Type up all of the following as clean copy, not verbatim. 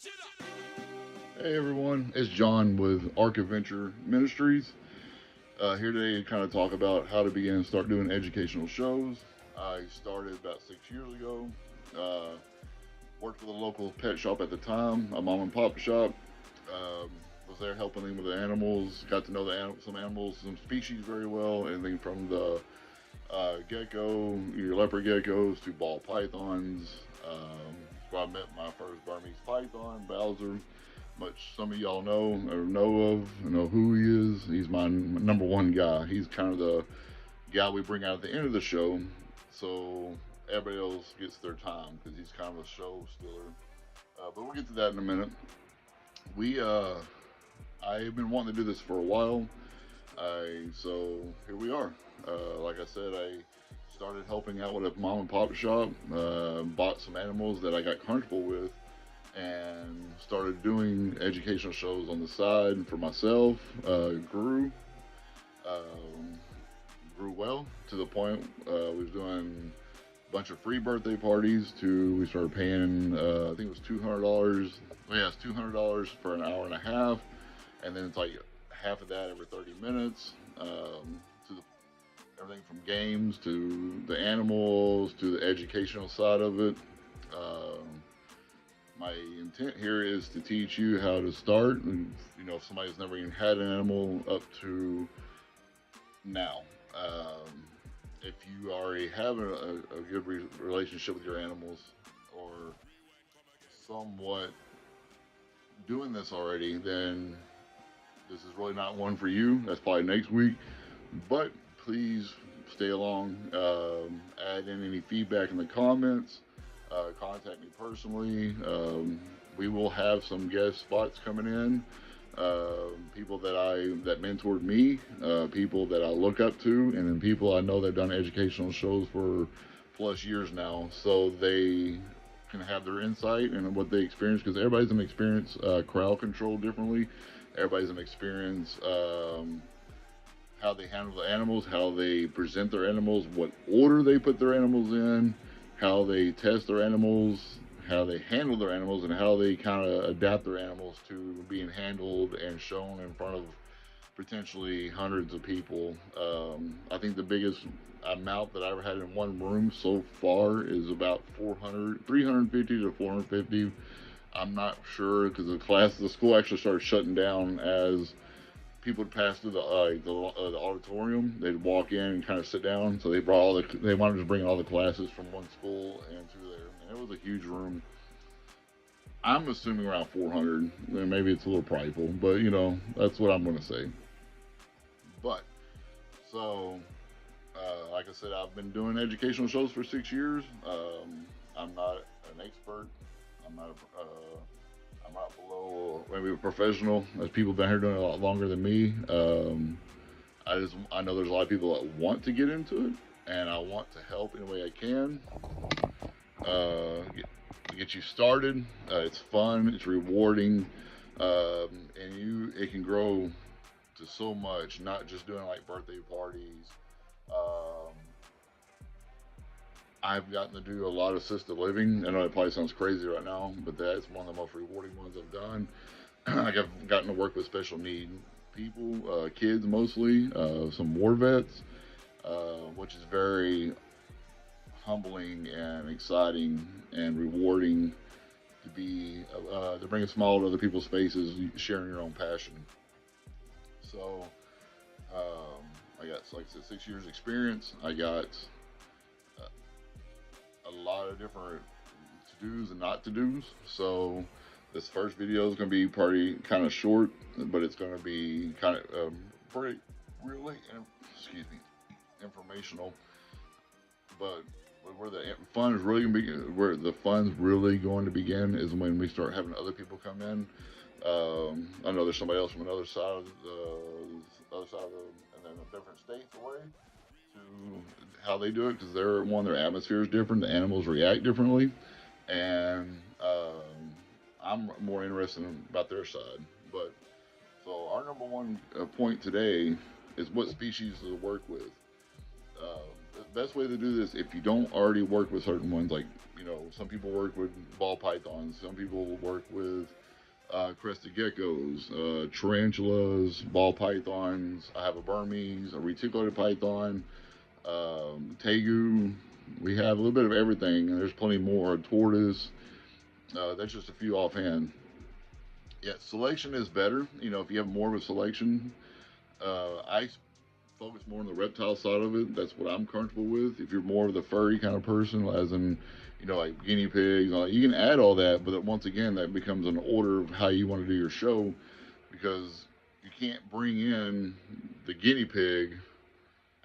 Hey everyone, it's John with Arc Adventure Ministries. Here today to kind of talk about how to begin and start doing educational shows. I started about 6 years ago. Uh, Worked with a local pet shop at the time, a mom and pop shop. Was there helping them with the animals. Got to know some animals, some species very well. Anything from the gecko, your leopard geckos, to ball pythons. Where I met my first Burmese python, Bowser. Much some of y'all know who he is. He's my number one guy. He's kind of the guy we bring out at the end of the show, so everybody else gets their time because he's kind of a show stealer. But we'll get to that in a minute. We I've been wanting to do this for a while. So here we are. Like I said, I started helping out with a mom and pop shop. Bought some animals that I got comfortable with, and started doing educational shows on the side for myself. Um, Grew well to the point we was doing a bunch of free birthday parties. To we started paying I think it was $200. Yeah, it's $200 for an hour and a half, and then it's like half of that every 30 minutes. To the everything from games to the animals to the educational side of it. Um, my intent here is to teach you how to start, and if somebody's never even had an animal up to now. If you already have a good relationship with your animals, or somewhat doing this already, then this is really not one for you. That's probably next week. But please stay along. Add in any feedback in the comments. Contact me personally. We will have some guest spots coming in. People that mentored me, people that I look up to, and then people I know that have done educational shows for plus years now, so they can have their insight and what they experience, because everybody's gonna experience crowd control differently. Everybody's gonna experience how they handle the animals, how they present their animals, what order they put their animals in, how they test their animals, how they handle their animals, and how they kind of adapt their animals to being handled and shown in front of potentially hundreds of people. I think the biggest amount that I ever had in one room so far is about 350 to 450. I'm not sure because the school actually started shutting down as people would pass through the auditorium. They'd walk in and kind of sit down. So they wanted to bring all the classes from one school into there, and it was a huge room. I'm assuming around 400. Maybe it's a little prideful, but that's what I'm going to say. But so, like I said, I've been doing educational shows for 6 years. I'm not an expert. I'm not. I'm not below maybe a professional. There's people down here doing it a lot longer than me. I know there's a lot of people that want to get into it, and I want to help any way I can. Get you started. It's fun. It's rewarding, and it can grow to so much. Not just doing like birthday parties. Um, I've gotten to do a lot of assisted living. I know it probably sounds crazy right now, but that's one of the most rewarding ones I've done. I've gotten to work with special need people, kids mostly, some war vets, which is very humbling and exciting and rewarding to bring a smile to other people's faces, sharing your own passion. So I got, like I said, 6 years experience. I got a lot of different to dos and not to dos. So this first video is going to be pretty kind of short, but it's going to be kind of pretty really, excuse me, informational. But where the fun is really going to be, where the fun's really going to begin, is when we start having other people come in. I know there's somebody else from another side of and then a different states away, to how they do it, because their atmosphere is different. The animals react differently, and I'm more interested about their side. But so our number one point today is what species to work with. The best way to do this, if you don't already work with certain ones, like some people work with ball pythons, some people work with crested geckos, tarantulas, ball pythons. I have a Burmese, a reticulated python, tegu. We have a little bit of everything, and there's plenty more. A tortoise. That's just a few offhand. Yeah, selection is better. If you have more of a selection, I focus more on the reptile side of it. That's what I'm comfortable with. If you're more of the furry kind of person, as in, like guinea pigs, you can add all that, but once again, that becomes an order of how you want to do your show, because you can't bring in the guinea pig,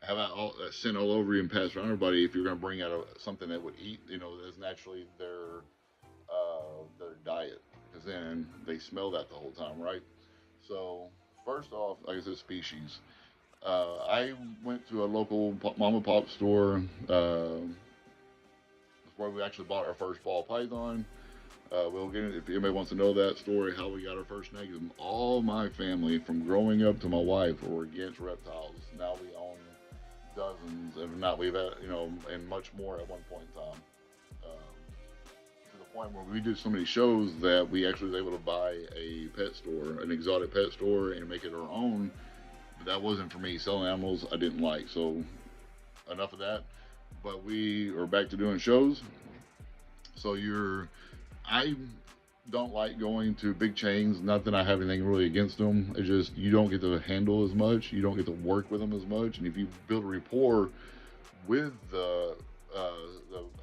have that sent all over you and pass around everybody if you're going to bring out something that would eat, that's naturally their diet, because then they smell that the whole time, right? So first off, like I said, species. I went to a local mom and pop store. That's where we actually bought our first ball python. We'll get it if anybody wants to know that story, how we got our first snake. All my family, from growing up to my wife, were against reptiles. Now we own dozens, if not, we've had, and much more at one point in time. To the point where we did so many shows that we actually was able to buy a pet store, an exotic pet store, and make it our own. But that wasn't for me. Selling animals I didn't like. So enough of that. But we are back to doing shows. So I don't like going to big chains. Not that I have anything really against them. It's just you don't get to handle as much. You don't get to work with them as much. And if you build a rapport with the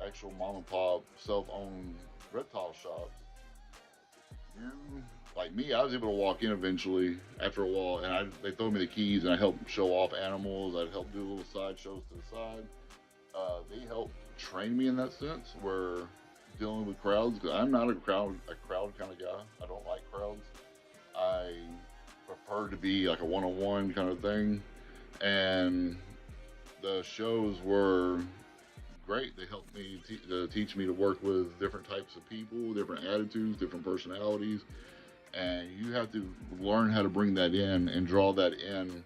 actual mom and pop self-owned reptile shops, like me, I was able to walk in eventually after a while, and they throw me the keys, and I help show off animals. I'd help do little side shows to the side. They help train me in that sense, where dealing with crowds, because I'm not a crowd kind of guy. I don't like crowds. I prefer to be like a one-on-one kind of thing, and the shows were great. They helped me teach me to work with different types of people, different attitudes, different personalities, and you have to learn how to bring that in and draw that in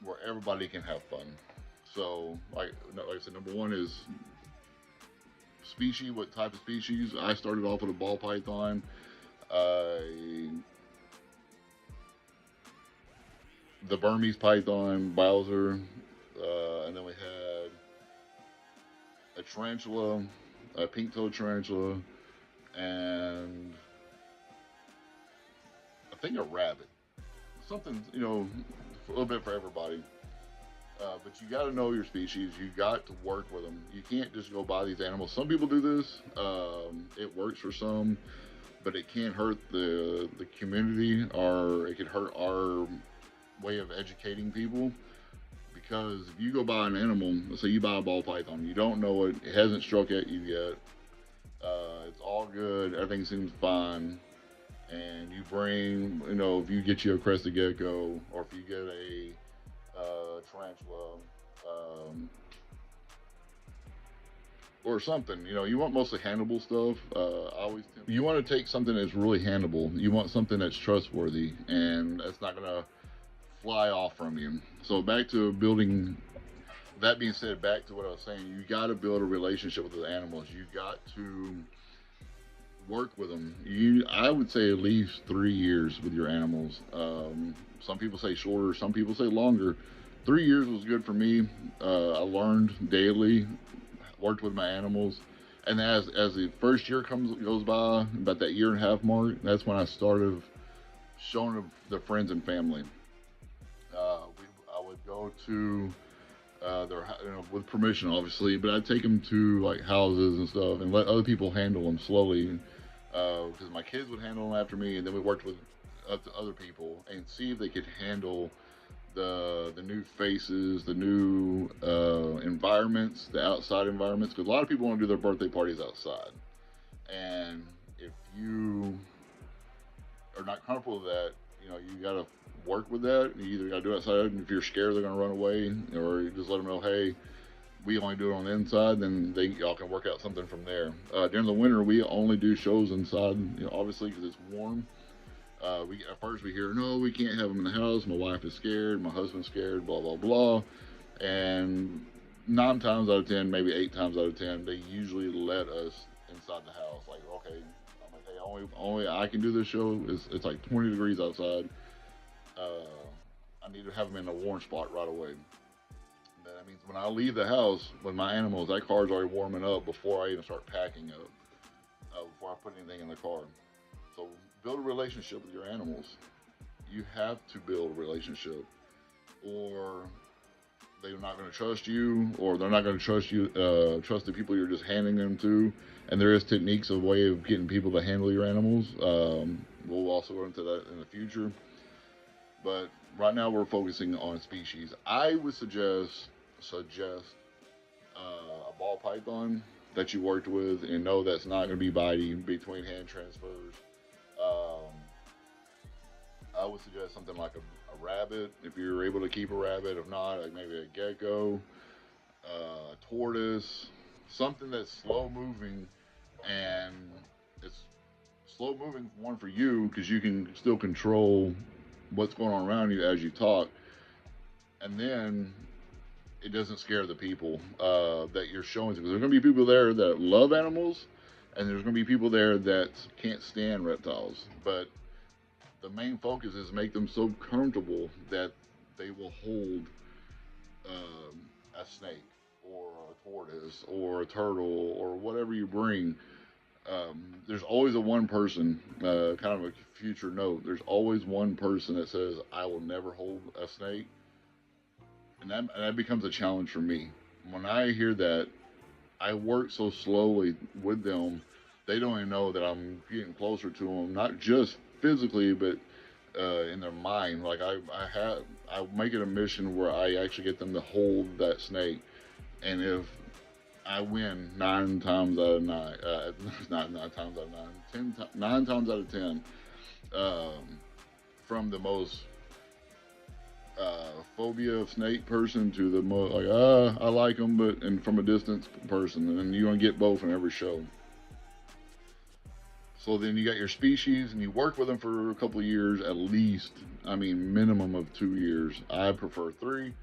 where everybody can have fun. So, like I said, number one is species. What type of species? I started off with a ball python. The Burmese python, Bowser, and then we had a tarantula, a pink-toed tarantula, and I think a rabbit. Something, a little bit for everybody. But you got to know your species. You got to work with them. You can't just go buy these animals. Some people do this. It works for some, but it can't hurt the community, or it could hurt our way of educating people. Because if you go buy an animal, let's say you buy a ball python, you don't know it, it hasn't struck at you yet, it's all good, everything seems fine, and you bring, if you get you a crested gecko, or if you get a tarantula, or something, you want mostly handleable stuff. You want to take something that's really handleable. You want something that's trustworthy, and that's not gonna fly off from you. So back to building. That being said, back to what I was saying, you got to build a relationship with the animals. You got to work with them. I would say at least 3 years with your animals. Some people say shorter, some people say longer. 3 years was good for me. I learned daily, worked with my animals, and as the first year goes by, about that year and a half mark, that's when I started showing them their friends and family. I would go to their, with permission, obviously, but I'd take them to like houses and stuff and let other people handle them slowly, because my kids would handle them after me, and then we worked with other people and see if they could handle the new faces, the new environments, the outside environments, because a lot of people want to do their birthday parties outside, and if you are not comfortable with that, you got to work with that. You either got to do it outside, and if you're scared they're going to run away, or you just let them know, hey, we only do it on the inside, then y'all can work out something from there. During the winter, we only do shows inside, obviously, because it's warm. At first we hear, no, we can't have them in the house. My wife is scared, my husband's scared, blah, blah, blah. And 9 times out of 10, maybe 8 times out of 10, they usually let us inside the house. Like, okay, I'm like, hey, only I can do this show. It's like 20 degrees outside. Uh, I need to have them in a warm spot right away. That means when I leave the house with my animals, that car's already warming up before I even start packing up, before I put anything in the car. So build a relationship with your animals. You have to build a relationship, or they're not going to trust you, or they're not going to trust you, trust the people you're just handing them to. And there is techniques, a way of getting people to handle your animals. We'll also go into that in the future. But right now we're focusing on species. I would suggest a ball python that you worked with, and know that's not going to be biting between hand transfers. Um, I would suggest something like a rabbit if you're able to keep a rabbit. If not, like maybe a gecko, a tortoise, something that's slow moving, and it's slow moving one for you because you can still control what's going on around you as you talk, and then it doesn't scare the people that you're showing to. Because there's going to be people there that love animals, and there's going to be people there that can't stand reptiles. But the main focus is make them so comfortable that they will hold a snake or a tortoise or a turtle or whatever you bring. There's always a one person, kind of a future note. There's always one person that says, "I will never hold a snake," and that becomes a challenge for me. When I hear that, I work so slowly with them, they don't even know that I'm getting closer to them, not just physically, but in their mind. Like I make it a mission where I actually get them to hold that snake, and if I win 9 times out of nine, not 9 times out of nine, 9 times out of 10, um, from the most phobia of snake person to the most like I like them, but and from a distance person, and you're gonna get both in every show. So then you got your species, and you work with them for a couple of years at least. I mean, minimum of 2 years. I prefer three,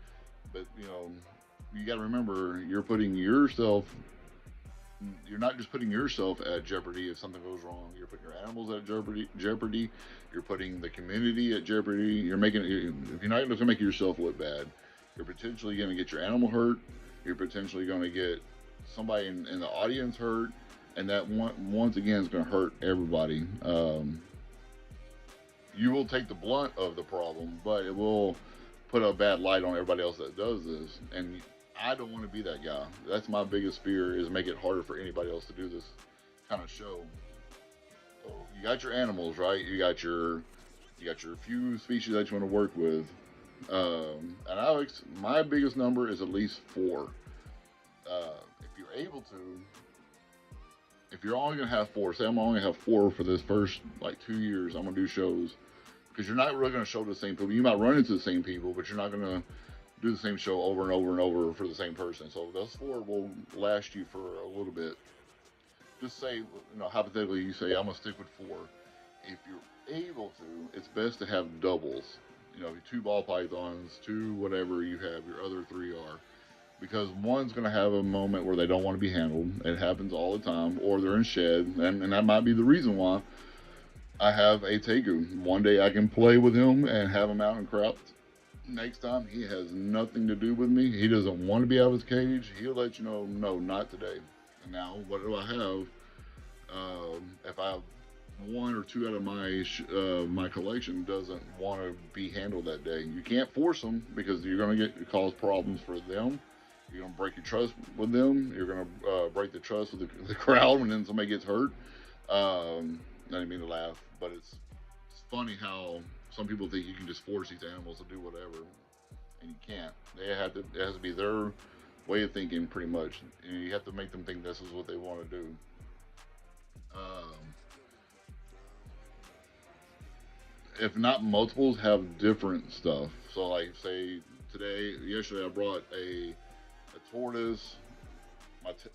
but you got to remember you're putting yourself. You're not just putting yourself at jeopardy if something goes wrong. You're putting your animals at jeopardy. Jeopardy. You're putting the community at jeopardy. You're making. If you're not going to make yourself look bad, you're potentially going to get your animal hurt. You're potentially going to get somebody in the audience hurt, and that once again is going to hurt everybody. You will take the blunt of the problem, but it will put a bad light on everybody else that does this. And I don't want to be that guy. That's my biggest fear, is make it harder for anybody else to do this kind of show. So you got your animals, right? You got your few species that you want to work with. And my biggest number is at least 4. If you're able to, if you're only gonna have 4, say I'm only gonna have 4 for this first like 2 years, I'm gonna do shows, because you're not really gonna show the same people. You might run into the same people, but you're not gonna do the same show over and over and over for the same person. So those 4 will last you for a little bit. Just say, hypothetically, you say I'm gonna stick with 4. If you're able to, it's best to have doubles. 2 ball pythons, 2 whatever you have. Your other 3 are. Because one's going to have a moment where they don't want to be handled. It happens all the time. Or they're in shed. And that might be the reason why I have a Tegu. One day I can play with him and have him out and crouch. Next time, he has nothing to do with me. He doesn't want to be out of his cage. He'll let you know, no, not today. And now, what do I have? If I have 1 or 2 out of my collection doesn't want to be handled that day, you can't force them, because you're going to cause problems for them. You're going to break your trust with them. You're going to break the trust with the crowd when then somebody gets hurt. I didn't mean to laugh, but it's funny how some people think you can just force these animals to do whatever, and you can't. It has to be their way of thinking, pretty much. And you have to make them think this is what they want to do. If not multiples, have different stuff. So, like, say yesterday, I brought a tortoise,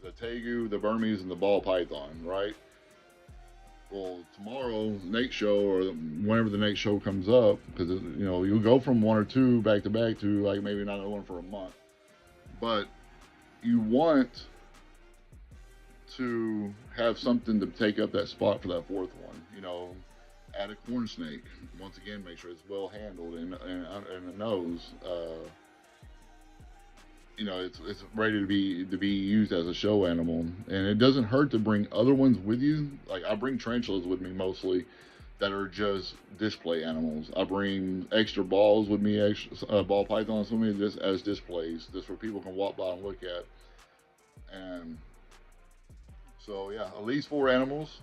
the tegu, the Burmese, and the ball python, right? Well, tomorrow, next show, or whenever the next show comes up, because you'll go from 1 or 2 back to back to like maybe not one for a month. But you want to have something to take up that spot for that fourth one. Add a corn snake. Once again, make sure it's well handled and the nose. It's ready to be used as a show animal, and it doesn't hurt to bring other ones with you. Like I bring tarantulas with me mostly, that are just display animals. I bring extra balls with me, extra ball pythons with me, just as displays, just where people can walk by and look at. And so yeah, at least 4 animals.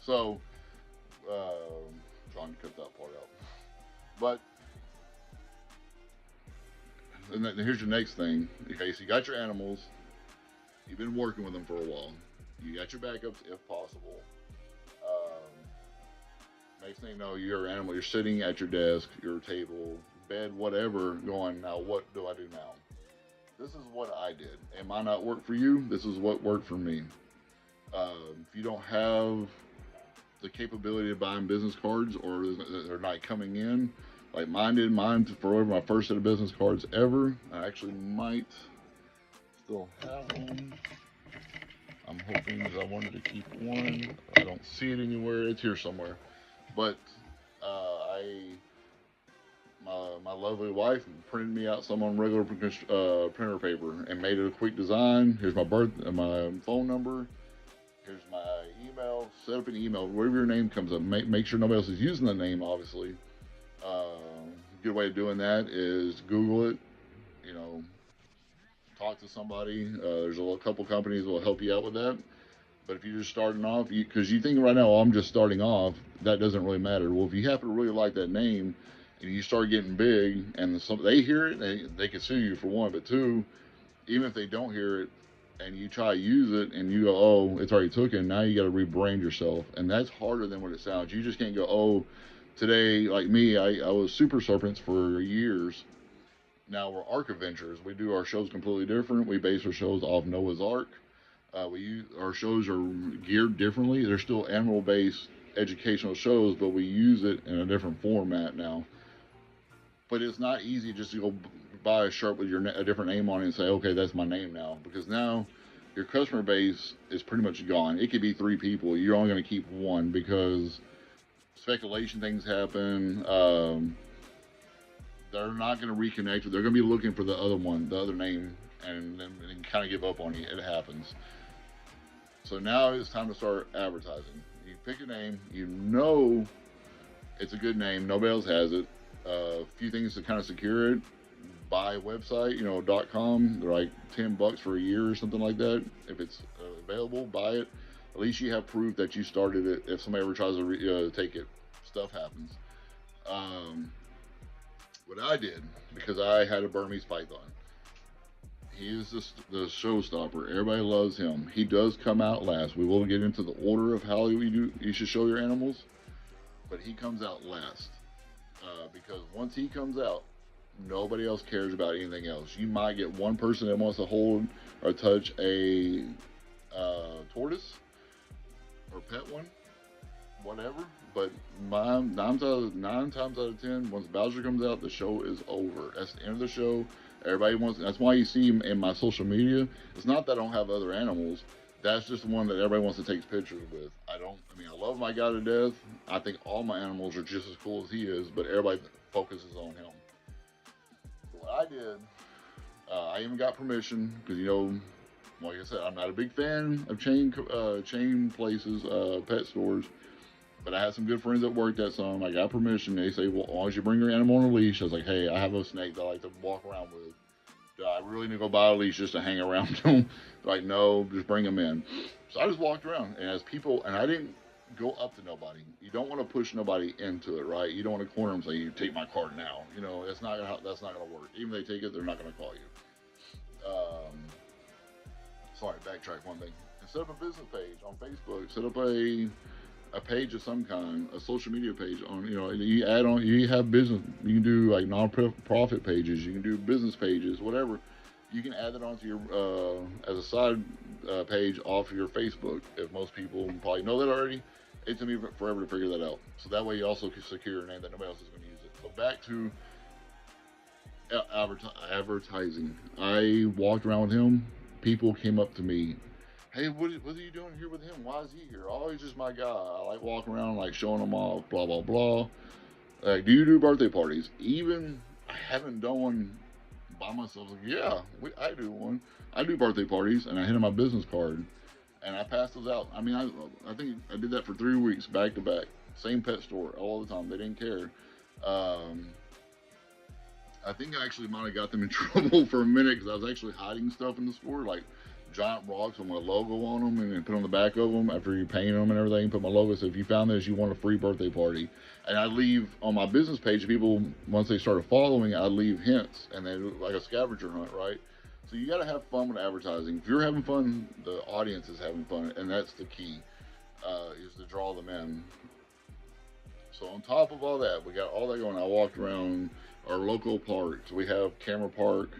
So, trying to cut that part out. But and then here's your next thing. Okay, so you got your animals. You've been working with them for a while. You got your backups if possible. Next thing you know, your animal, you're sitting at your desk, your table, bed, whatever, going, now what do I do now? This is what I did. It might not work for you. This is what worked for me. If you don't have the capability of buying business cards, or they're not coming in, like mine did, for my first set of business cards ever. I actually might still have one. I'm hoping, because I wanted to keep one. I don't see it anywhere. It's here somewhere. But my lovely wife printed me out some on regular printer paper and made it a quick design. Here's my my phone number. Here's my email. Set up an email wherever your name comes up. Make sure nobody else is using the name, obviously. Good way of doing that is Google it. Talk to somebody. There's a couple companies that will help you out with that. But if you're just starting off, because you think right now, I'm just starting off, that doesn't really matter. Well, if you happen to really like that name and you start getting big and they hear it, they can sue you for one. But two, even if they don't hear it and you try to use it and you go, oh, it's already taken, now you got to rebrand yourself. And that's harder than what it sounds. You just can't go, oh, today, like me, I was Super Serpents for years. Now we're Ark Adventures. We do our shows completely different. We base our shows off Noah's Ark. Our shows are geared differently. They're still animal-based educational shows, but we use it in a different format now. But it's not easy just to go buy a shirt with a different name on it and say, okay, that's my name now. Because now your customer base is pretty much gone. It could be 3 people. You're only going to keep one because speculation things happen. They're not going to reconnect. They're going to be looking for the other one, the other name, and then kind of give up on you. It happens. So now it's time to start advertising. You pick a name. You know it's a good name. Nobody else has it. A few things to kind of secure it. Buy a website, .com. They're like $10 for a year or something like that. If it's available, buy it. At least you have proof that you started it. If somebody ever tries to take it, stuff happens. What I did, because I had a Burmese python, he is the showstopper. Everybody loves him. He does come out last. We will get into the order of how you should show your animals, but he comes out last. Because once he comes out, nobody else cares about anything else. You might get one person that wants to hold or touch a tortoise or pet one, whatever. But 9 times out of 10, once Bowser comes out, the show is over. That's the end of the show. Everybody wants. That's why you see in my social media. It's not that I don't have other animals. That's just the one that everybody wants to take pictures with. I love my guy to death. I think all my animals are just as cool as he is, but everybody focuses on him. So what I did, I even got permission because like I said, I'm not a big fan of chain places, pet stores. But I had some good friends that worked at some. I got permission. They say, well, as long as you bring your animal on a leash. I was like, hey, I have a snake that I like to walk around with. Do I really need to go buy a leash just to hang around them? Like, no, just bring them in. So I just walked around. And I didn't go up to nobody. You don't want to push nobody into it, right? You don't want to corner them and say, you take my card now. That's not going to work. Even if they take it, they're not going to call you. Sorry, backtrack one thing. Set up a business page on Facebook. Set up a page of some kind, a social media page on, you have business, you can do like non-profit pages, you can do business pages, whatever. You can add that onto your, as a side page off your Facebook. If most people probably know that already, It took me forever to figure that out. So that way you also can secure your name that nobody else is going to use it. So back to advertising. I walked around with him. People came up to me. Hey, what are you doing here with him? Why is he here? Oh, he's just my guy. I like walking around, like showing him off, blah, blah, blah. Like, do you do birthday parties? Even I haven't done one by myself. Like, yeah, I do one. I do birthday parties, and I hit him my business card, and I pass those out. I mean, I think I did that for 3 weeks back to back. Same pet store all the time. They didn't care. Um, I think I actually might have got them in trouble for a minute because I was actually hiding stuff in the store, like giant rocks with my logo on them, and then put on the back of them after you paint them and everything. Put my logo. So if you found this, you want a free birthday party. And I leave on my business page. People, once they started following, I leave hints, and then like a scavenger hunt, right? So you got to have fun with advertising. If you're having fun, the audience is having fun, and that's the key, is to draw them in. So on top of all that, we got all that going. I walked around our local parks. We have Camera Park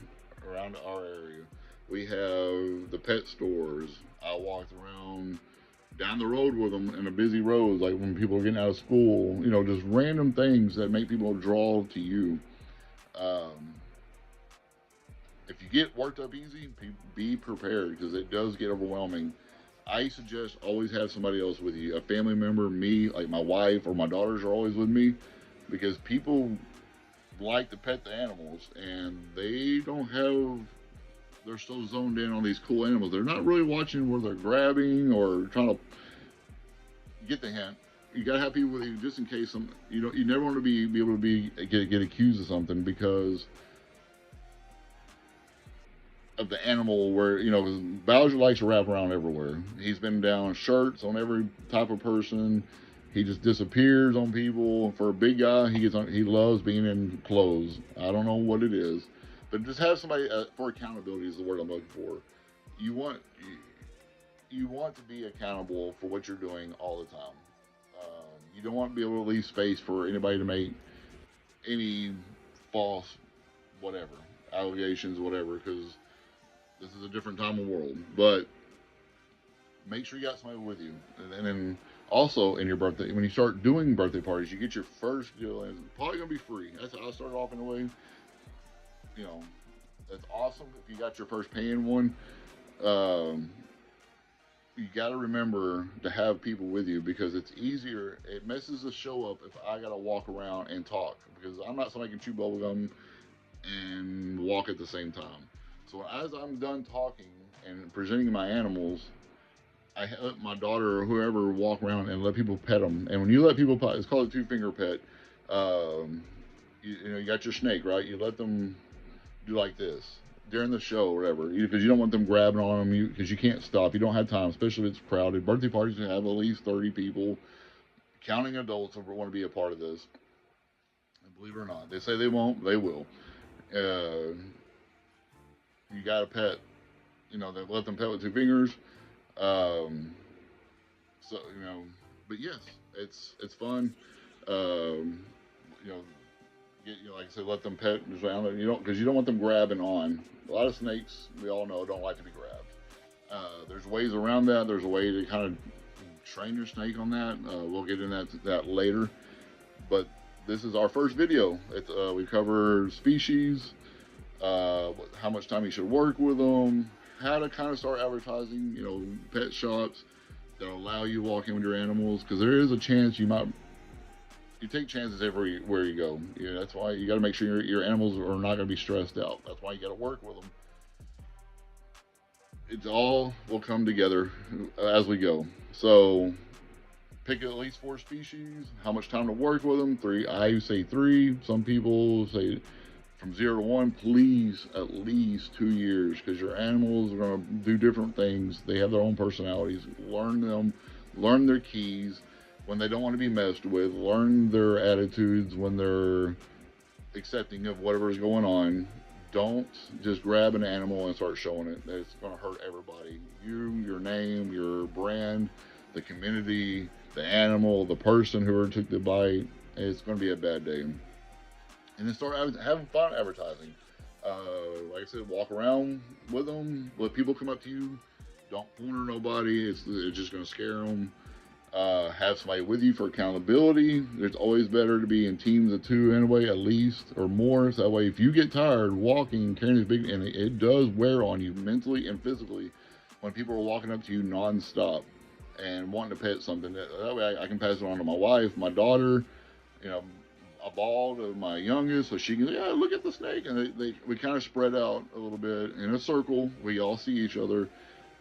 around our area. We have the pet stores. I walked around down the road with them in a busy road, like when people are getting out of school. You know, just random things that make people draw to you. If you get worked up easy, be prepared because it does get overwhelming. I suggest always have somebody else with you, a family member, me, like my wife or my daughters are always with me, because people like to pet the animals and they don't have, they're so zoned in on these cool animals. They're not really watching where they're grabbing or trying to get the hint. You gotta have people with you just in case some, you never want to be able to get accused of something because of the animal, where Bowser likes to wrap around everywhere. He's been down shirts on every type of person. He just disappears on people. For a big guy, he loves being in clothes. I don't know what it is, but just have somebody for accountability is the word I'm looking for. You want to be accountable for what you're doing all the time. You don't want to be able to leave space for anybody to make any false whatever allegations, whatever, because this is a different time of world. But make sure you got somebody with you. And then also in your birthday, when you start doing birthday parties, you get your first deal, and it's probably gonna be free. That's how I started off in a way. That's awesome if you got your first paying one. You got to remember to have people with you because it's easier. It messes the show up if I got to walk around and talk, because I'm not somebody who can chew bubblegum and walk at the same time. So as I'm done talking and presenting my animals, I let my daughter or whoever walk around and let people pet them. And when you let people pet, it's called a two-finger pet. You got your snake, right? You let them do like this during the show or whatever, because you don't want them grabbing on them, because you can't stop. You don't have time, especially if it's crowded. Birthday parties have at least 30 people, counting adults, who want to be a part of this. And believe it or not, they say they won't, they will. You got to pet. They let them pet with two fingers. So but yes, it's fun. Like I said, let them pet just around. Because you don't want them grabbing on. A lot of snakes, we all know, don't like to be grabbed. There's ways around that. There's a way to kind of train your snake on that. We'll get into that later. But this is our first video. We cover species, how much time you should work with them, how to kind of start advertising, pet shops that allow you to walk in with your animals, because there is a chance you take chances everywhere you go. That's why you got to make sure your animals are not going to be stressed out. That's why you got to work with them. It all will come together as we go. So pick at least 4 species, how much time to work with them. 3, I say 3. Some people say from 0 to 1, please at least 2 years, because your animals are going to do different things. They have their own personalities. Learn them, learn their keys when they don't want to be messed with, learn their attitudes when they're accepting of whatever's going on. Don't just grab an animal and start showing it. It's going to hurt everybody. You, your name, your brand, the community, the animal, the person who took the bite. It's going to be a bad day. And then start having fun advertising. Like I said, walk around with them. Let people come up to you. Don't corner nobody. It's just going to scare them. Have somebody with you for accountability. It's always better to be in teams of two anyway, at least, or more. So that way, if you get tired walking, carrying this big, and it does wear on you mentally and physically when people are walking up to you nonstop and wanting to pet something. That way, I can pass it on to my wife, my daughter, you know, a ball to my youngest, so she can, yeah, look at the snake, and we kind of spread out a little bit in a circle. We all see each other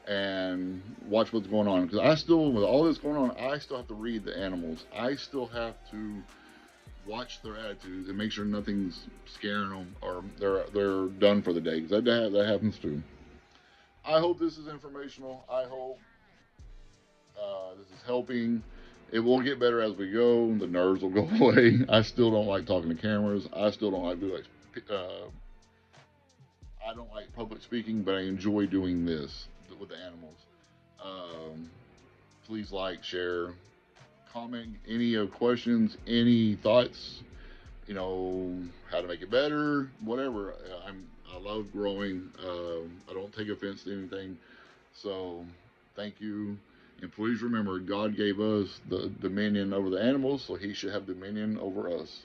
and watch what's going on. Because I still, with all this going on, I still have to read the animals. I still have to watch their attitudes and make sure nothing's scaring them or they're done for the day. Because that happens too. I hope this is informational. I hope this is helping. It will get better as we go. The nerves will go away. I still don't like talking to cameras. I still don't like do like. I don't like public speaking, but I enjoy doing this with the animals. Um, Please like, share, comment any questions, any thoughts. How to make it better, whatever. I love growing. I don't take offense to anything. So thank you. And please remember, God gave us the dominion over the animals, so He should have dominion over us.